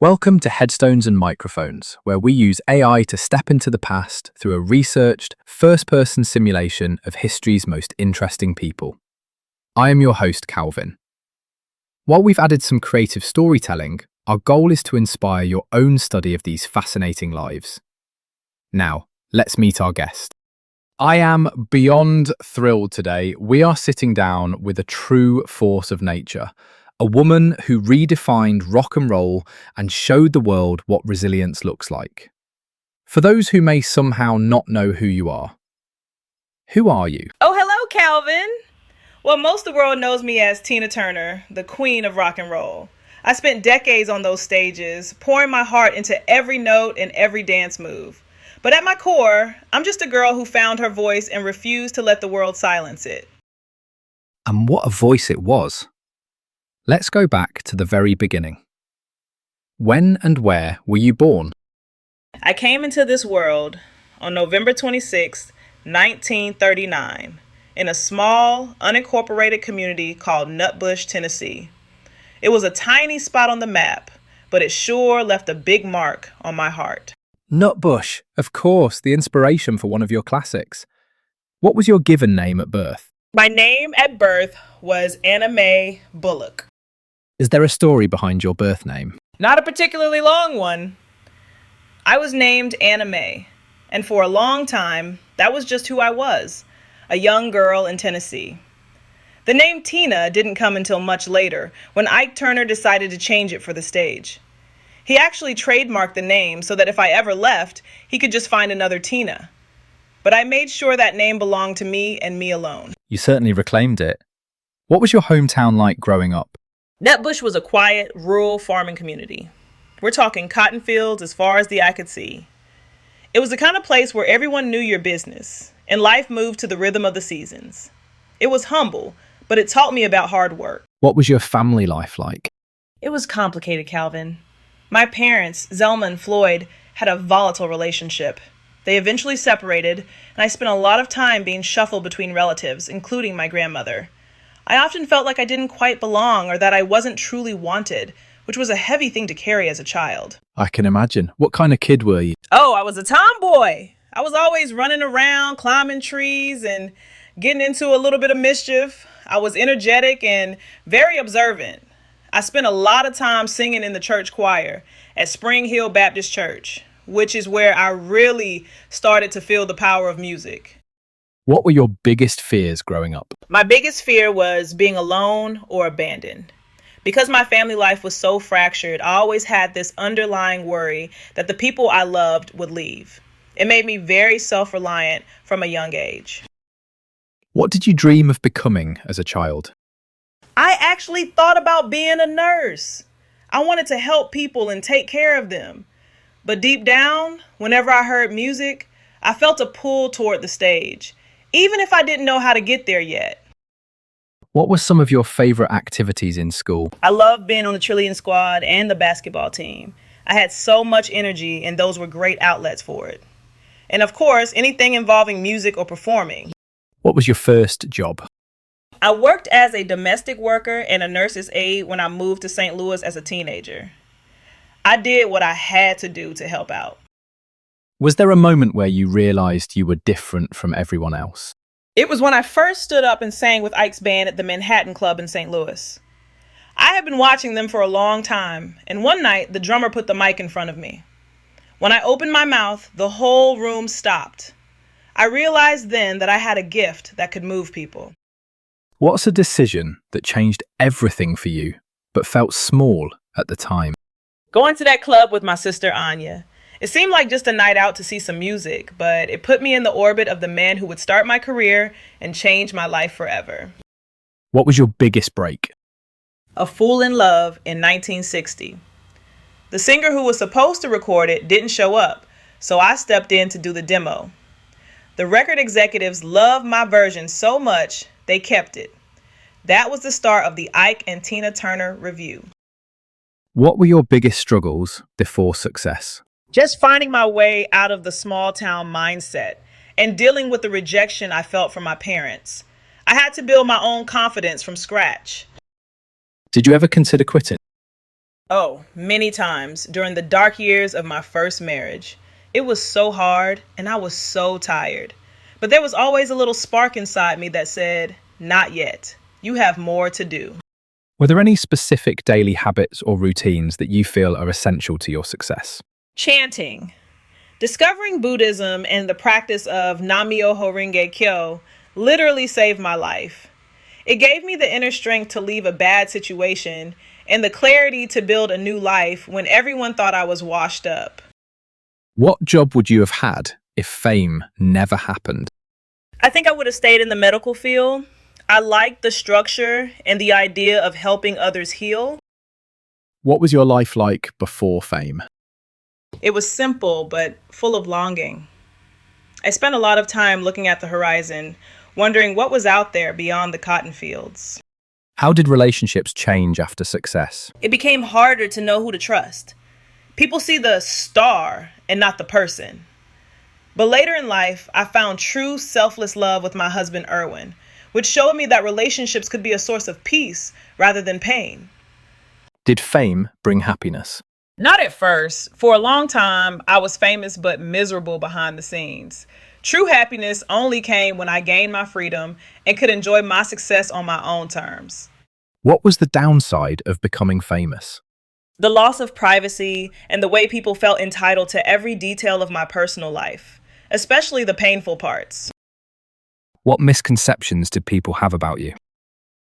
Welcome to Headstones and Microphones, where we use AI to step into the past through a researched, first-person simulation of history's most interesting people. I am your host, Calvin. While we've added some creative storytelling, our goal is to inspire your own study of these fascinating lives. Now, let's meet our guest. I am beyond thrilled today. We are sitting down with a true force of nature, a woman who redefined rock and roll and showed the world what resilience looks like. For those who may somehow not know who you are you? Oh, hello, Calvin. Well, most of the world knows me as Tina Turner, the queen of rock and roll. I spent decades on those stages, pouring my heart into every note and every dance move. But at my core, I'm just a girl who found her voice and refused to let the world silence it. And what a voice it was. Let's go back to the very beginning. When and where were you born? I came into this world on November 26, 1939, in a small, unincorporated community called Nutbush, Tennessee. It was a tiny spot on the map, but it sure left a big mark on my heart. Nutbush, of course, the inspiration for one of your classics. What was your given name at birth? My name at birth was Anna Mae Bullock. Is there a story behind your birth name? Not a particularly long one. I was named Anna Mae, and for a long time, that was just who I was, a young girl in Tennessee. The name Tina didn't come until much later, when Ike Turner decided to change it for the stage. He actually trademarked the name so that if I ever left, he could just find another Tina. But I made sure that name belonged to me and me alone. You certainly reclaimed it. What was your hometown like growing up? Nutbush was a quiet, rural farming community. We're talking cotton fields as far as the eye could see. It was the kind of place where everyone knew your business, and life moved to the rhythm of the seasons. It was humble, but it taught me about hard work. What was your family life like? It was complicated, Calvin. My parents, Zelma and Floyd, had a volatile relationship. They eventually separated, and I spent a lot of time being shuffled between relatives, including my grandmother. I often felt like I didn't quite belong or that I wasn't truly wanted, which was a heavy thing to carry as a child. I can imagine. What kind of kid were you? Oh, I was a tomboy. I was always running around, climbing trees, and getting into a little bit of mischief. I was energetic and very observant. I spent a lot of time singing in the church choir at Spring Hill Baptist Church, which is where I really started to feel the power of music. What were your biggest fears growing up? My biggest fear was being alone or abandoned. Because my family life was so fractured, I always had this underlying worry that the people I loved would leave. It made me very self-reliant from a young age. What did you dream of becoming as a child? I actually thought about being a nurse. I wanted to help people and take care of them. But deep down, whenever I heard music, I felt a pull toward the stage, even if I didn't know how to get there yet. What were some of your favorite activities in school? I loved being on the cheerleading squad and the basketball team. I had so much energy, and those were great outlets for it. And of course, anything involving music or performing. What was your first job? I worked as a domestic worker and a nurse's aide when I moved to St. Louis as a teenager. I did what I had to do to help out. Was there a moment where you realized you were different from everyone else? It was when I first stood up and sang with Ike's band at the Manhattan Club in St. Louis. I had been watching them for a long time, and one night the drummer put the mic in front of me. When I opened my mouth, the whole room stopped. I realized then that I had a gift that could move people. What's a decision that changed everything for you, but felt small at the time? Going to that club with my sister Anya. It seemed like just a night out to see some music, but it put me in the orbit of the man who would start my career and change my life forever. What was your biggest break? A Fool in Love in 1960. The singer who was supposed to record it didn't show up, so I stepped in to do the demo. The record executives loved my version so much, they kept it. That was the start of the Ike and Tina Turner review. What were your biggest struggles before success? Just finding my way out of the small town mindset and dealing with the rejection I felt from my parents. I had to build my own confidence from scratch. Did you ever consider quitting? Oh, many times during the dark years of my first marriage. It was so hard and I was so tired. But there was always a little spark inside me that said, not yet. You have more to do. Were there any specific daily habits or routines that you feel are essential to your success? Chanting. Discovering Buddhism and the practice of Nam-myoho Renge Kyo literally saved my life. It gave me the inner strength to leave a bad situation and the clarity to build a new life when everyone thought I was washed up. What job would you have had if fame never happened? I think I would have stayed in the medical field. I liked the structure and the idea of helping others heal. What was your life like before fame? It was simple but full of longing. I spent a lot of time looking at the horizon, wondering what was out there beyond the cotton fields. How did relationships change after success? It became harder to know who to trust. People see the star and not the person. But later in life, I found true selfless love with my husband, Erwin, which showed me that relationships could be a source of peace rather than pain. Did fame bring happiness? Not at first. For a long time, I was famous but miserable behind the scenes. True happiness only came when I gained my freedom and could enjoy my success on my own terms. What was the downside of becoming famous? The loss of privacy and the way people felt entitled to every detail of my personal life, especially the painful parts. What misconceptions did people have about you?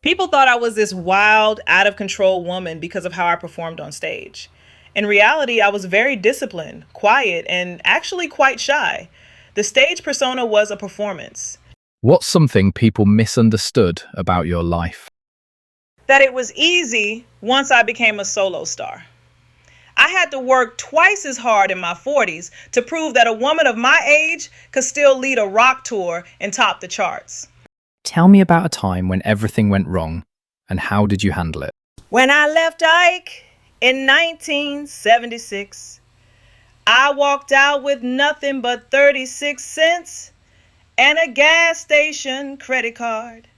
People thought I was this wild, out of control woman because of how I performed on stage. In reality, I was very disciplined, quiet, and actually quite shy. The stage persona was a performance. What's something people misunderstood about your life? That it was easy once I became a solo star. I had to work twice as hard in my 40s to prove that a woman of my age could still lead a rock tour and top the charts. Tell me about a time when everything went wrong, and how did you handle it? When I left Ike in 1976, I walked out with nothing but 36 cents and a gas station credit card.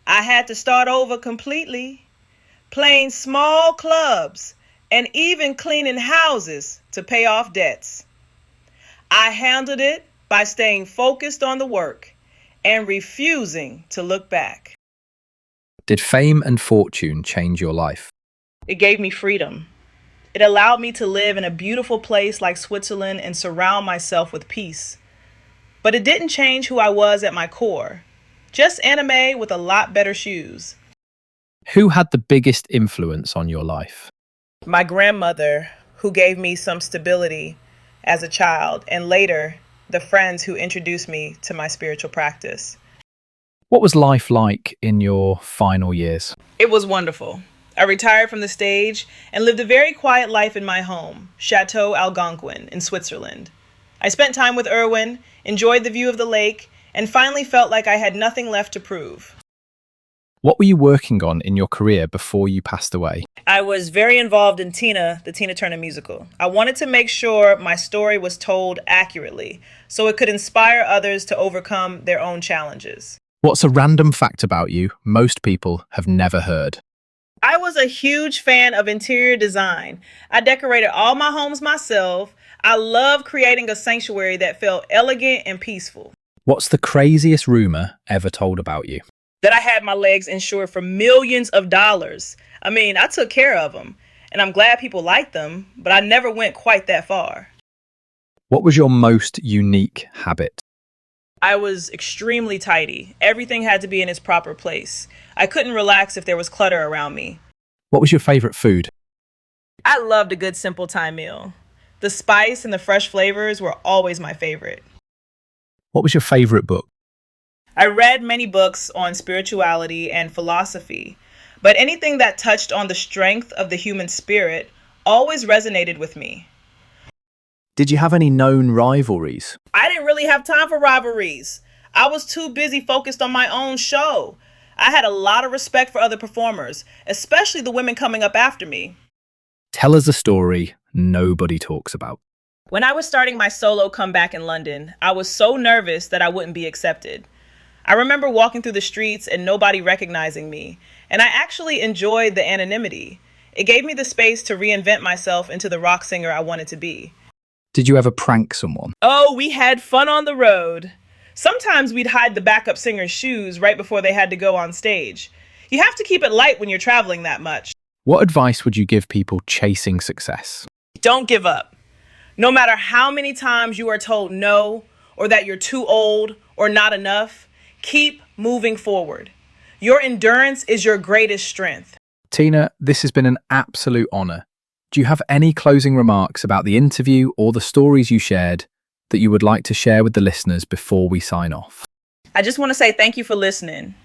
I had to start over completely, playing small clubs and even cleaning houses to pay off debts. I handled it by staying focused on the work and refusing to look back. Did fame and fortune change your life? It gave me freedom. It allowed me to live in a beautiful place like Switzerland and surround myself with peace. But it didn't change who I was at my core. Just anime with a lot better shoes. Who had the biggest influence on your life? My grandmother, who gave me some stability as a child, and later, the friends who introduced me to my spiritual practice. What was life like in your final years? It was wonderful. I retired from the stage and lived a very quiet life in my home, Chateau Algonquin in Switzerland. I spent time with Erwin, enjoyed the view of the lake, and finally felt like I had nothing left to prove. What were you working on in your career before you passed away? I was very involved in Tina, the Tina Turner musical. I wanted to make sure my story was told accurately, so it could inspire others to overcome their own challenges. What's a random fact about you most people have never heard? I was a huge fan of interior design. I decorated all my homes myself. I love creating a sanctuary that felt elegant and peaceful. What's the craziest rumor ever told about you? That I had my legs insured for millions of dollars. I took care of them, and I'm glad people liked them, but I never went quite that far. What was your most unique habit? I was extremely tidy. Everything had to be in its proper place. I couldn't relax if there was clutter around me. What was your favorite food? I loved a good simple Thai meal. The spice and the fresh flavors were always my favorite. What was your favorite book? I read many books on spirituality and philosophy, but anything that touched on the strength of the human spirit always resonated with me. Did you have any known rivalries? I didn't really have time for rivalries. I was too busy focused on my own show. I had a lot of respect for other performers, especially the women coming up after me. Tell us a story nobody talks about. When I was starting my solo comeback in London, I was so nervous that I wouldn't be accepted. I remember walking through the streets and nobody recognizing me, and I actually enjoyed the anonymity. It gave me the space to reinvent myself into the rock singer I wanted to be. Did you ever prank someone? Oh, we had fun on the road. Sometimes we'd hide the backup singer's shoes right before they had to go on stage. You have to keep it light when you're traveling that much. What advice would you give people chasing success? Don't give up. No matter how many times you are told no, or that you're too old, or not enough, keep moving forward. Your endurance is your greatest strength. Tina, this has been an absolute honor. Do you have any closing remarks about the interview or the stories you shared that you would like to share with the listeners before we sign off? I just want to say thank you for listening.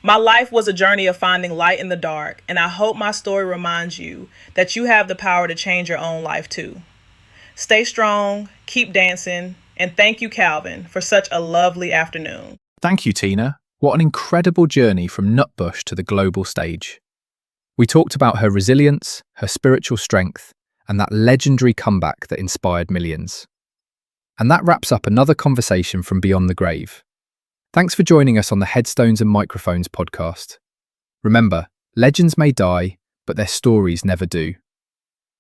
My life was a journey of finding light in the dark, and I hope my story reminds you that you have the power to change your own life too. Stay strong, keep dancing, and thank you, Calvin, for such a lovely afternoon. Thank you, Tina. What an incredible journey from Nutbush to the global stage. We talked about her resilience, her spiritual strength, and that legendary comeback that inspired millions. And that wraps up another conversation from Beyond the Grave. Thanks for joining us on the Headstones and Microphones podcast. Remember, legends may die, but their stories never do.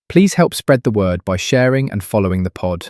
Please help spread the word by sharing and following the pod.